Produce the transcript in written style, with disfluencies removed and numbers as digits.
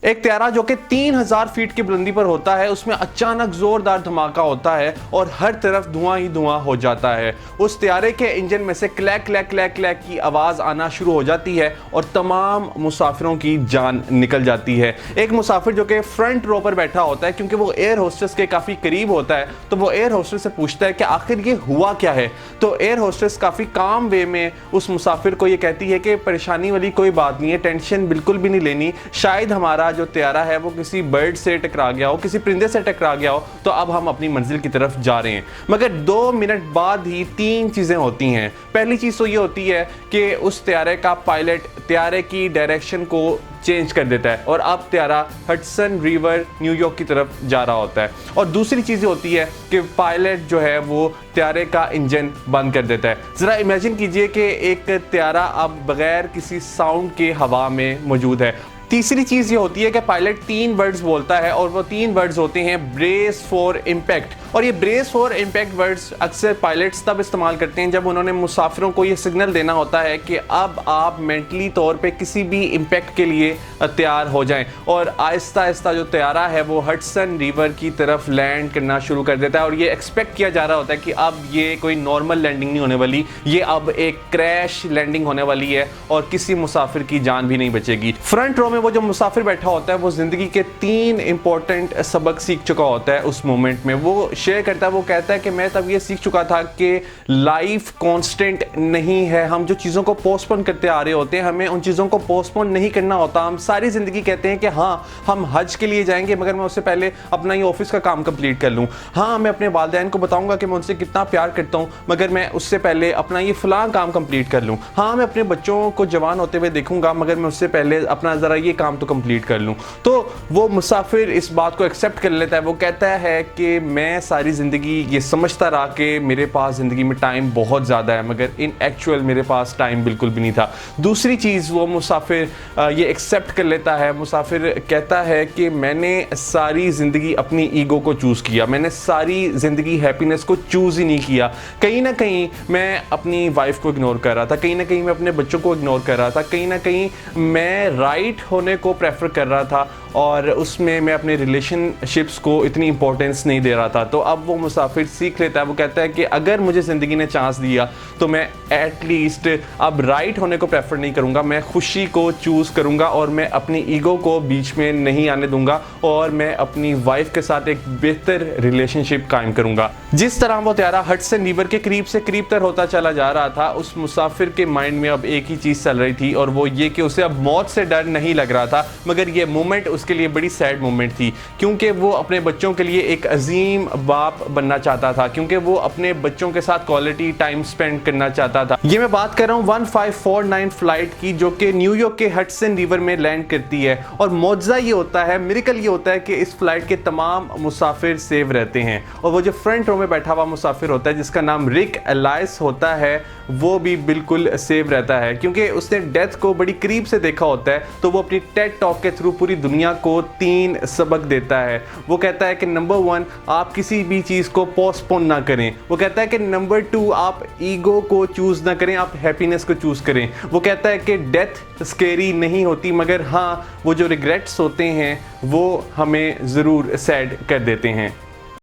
एक त्यारा जो कि 3000 फीट की बुलंदी पर होता है, उसमें अचानक जोरदार धमाका होता है और हर तरफ धुआं ही धुआं हो जाता है। उस त्यारे के इंजन में से क्लैक क्लैक क्लैक क्लैक की आवाज़ आना शुरू हो जाती है और तमाम मुसाफिरों की जान निकल जाती है। एक मुसाफिर जो कि फ्रंट रो पर बैठा होता है, क्योंकि वो एयर होस्टेस के काफ़ी करीब होता है, तो वो एयर होस्टेस से पूछता है कि आखिर ये हुआ क्या है। तो एयर होस्टेस काफ़ी काम वे में उस मुसाफिर को ये कहती है कि परेशानी वाली कोई बात नहीं है, टेंशन बिल्कुल भी नहीं लेनी, शायद हमारा जो त्यारा है वो किसी बर्ड से टकरा गया हो, किसी परिंदे से टकरा गया हो, तो अब हम अपनी मंजिल की तरफ जा रहे हैं। मगर 2 मिनट बाद ही 3 चीज़ें होती हैं। पहली चीज़ तो ये होती है कि उस त्यारे का पायलट त्यारे की डायरेक्शन को चेंज कर देता है और अब त्यारा हडसन रिवर न्यूयॉर्क की तरफ जा रहा होता है। और दूसरी चीज़ होती है कि पायलट जो है वो त्यारे का इंजन बंद कर देता है। ज़रा इमेजिन कीजिए कि एक त्यारा अब बगैर किसी साउंड के हवा में मौजूद है। तीसरी चीज़ ये होती है कि पायलट 3 वर्ड्स बोलता है और वो 3 वर्ड्स होते हैं ब्रेस फॉर इम्पैक्ट। और ये ब्रेस फॉर इम्पैक्ट वर्ड्स अक्सर पायलट्स तब इस्तेमाल करते हैं जब उन्होंने मुसाफिरों को ये सिग्नल देना होता है कि अब आप मेंटली तौर पे किसी भी इम्पैक्ट के लिए तैयार हो जाएं। और आहिस्ता आहिस्ता जो त्यारा है वो हडसन रिवर की तरफ लैंड करना शुरू कर देता है और ये एक्सपेक्ट किया जा रहा होता है कि अब ये कोई नॉर्मल लैंडिंग नहीं होने वाली, ये अब एक क्रैश लैंडिंग होने वाली है और किसी मुसाफिर की जान भी नहीं बचेगी। फ्रंट रो में वो जो मुसाफिर बैठा होता है वो ज़िंदगी के 3 इंपॉर्टेंट सबक सीख चुका होता है उस मोमेंट में। वो शेयर करता है, वो कहता है कि मैं तब ये सीख चुका था कि लाइफ कांस्टेंट नहीं है। हम जो चीज़ों को पोस्टपोन करते आ रहे होते हैं, हमें उन चीज़ों को पोस्टपोन नहीं करना होता। हम सारी ज़िंदगी कहते हैं कि हाँ हम हज के लिए जाएंगे, मगर मैं उससे पहले अपना ये ऑफिस का काम कंप्लीट कर लूँ। हाँ मैं अपने वालिदैन को बताऊँगा कि मैं उनसे कितना प्यार करता हूँ, मगर मैं उससे पहले अपना ये फ़लाँ काम कंप्लीट कर लूँ। हाँ मैं अपने बच्चों को जवान होते हुए देखूँगा, मगर मैं उससे पहले अपना ज़रा ये काम तो कंप्लीट कर लूँ। तो वो मुसाफिर इस बात को एक्सेप्ट कर लेता है। वो कहता है कि मैं सारी ज़िंदगी ये समझता रहा कि मेरे पास ज़िंदगी में टाइम बहुत ज़्यादा है, मगर इन एक्चुअल मेरे पास टाइम बिल्कुल भी नहीं था। दूसरी चीज़ वो मुसाफिर ये एक्सेप्ट कर लेता है। मुसाफिर कहता है कि मैंने सारी ज़िंदगी अपनी ईगो को चूज़ किया, मैंने सारी ज़िंदगी हैप्पीनेस को चूज़ ही नहीं किया। कहीं ना कहीं मैं अपनी वाइफ को इग्नोर कर रहा था, कहीं ना कहीं मैं अपने बच्चों को इग्नोर कर रहा था, कहीं ना कहीं मैं राइट होने को प्रेफर कर रहा था और उसमें मैं अपने रिलेशनशिप्स को इतनी इंपॉर्टेंस नहीं दे रहा था। तो अब वो मुसाफिर सीख लेता है। वो कहता है कि अगर मुझे ज़िंदगी ने चांस दिया तो मैं एटलीस्ट अब राइट होने को प्रेफर नहीं करूँगा, मैं खुशी को चूज़ करूँगा और मैं अपनी ईगो को बीच में नहीं आने दूंगा और मैं अपनी वाइफ के साथ एक बेहतर रिलेशनशिप कायम करूँगा। जिस तरह वो त्यारा हडसन रिवर के करीब से करीब तर होता चला जा रहा था, उस मुसाफिर के माइंड में अब एक ही चीज़ चल रही थी और वो ये कि उसे अब मौत से डर नहीं लग रहा था, मगर ये मोमेंट उसके लिए बड़ी सैड मोमेंट थी, क्योंकि वो अपने बच्चों के लिए एक अजीम बाप बनना चाहता था, क्योंकि वो अपने बच्चों के साथ क्वालिटी टाइम स्पेंड करना चाहता था। ये मैं बात कर रहा हूँ 1549 फ्लाइट की, जो कि न्यूयॉर्क के हडसन रिवर में लैंड करती है। और मौजज़ा ये होता है, मिरेकल ये होता है कि इस फ्लाइट के तमाम मुसाफिर सेव रहते हैं और वो जो फ्रंट रो में बैठा हुआ मुसाफिर होता है जिसका नाम रिक एलाइस होता है, वो भी बिल्कुल सेव रहता है, क्योंकि उसने डेथ को बड़ी करीब से देखा होता है। तो वो अपनी टेड टॉक के थ्रू पूरी दुनिया को 3 सबक देता है। वो कहता है कि नंबर 1 आप किसी भी चीज़ को पोस्टपोन ना करें। वो कहता है कि नंबर 2 आप ईगो को चूज़ ना करें, आप हैप्पीनेस को चूज़ करें। वो कहता है कि डेथ स्केरी नहीं होती, मगर हाँ वो जो रिग्रेट्स होते हैं वो हमें ज़रूर सैड कर देते हैं।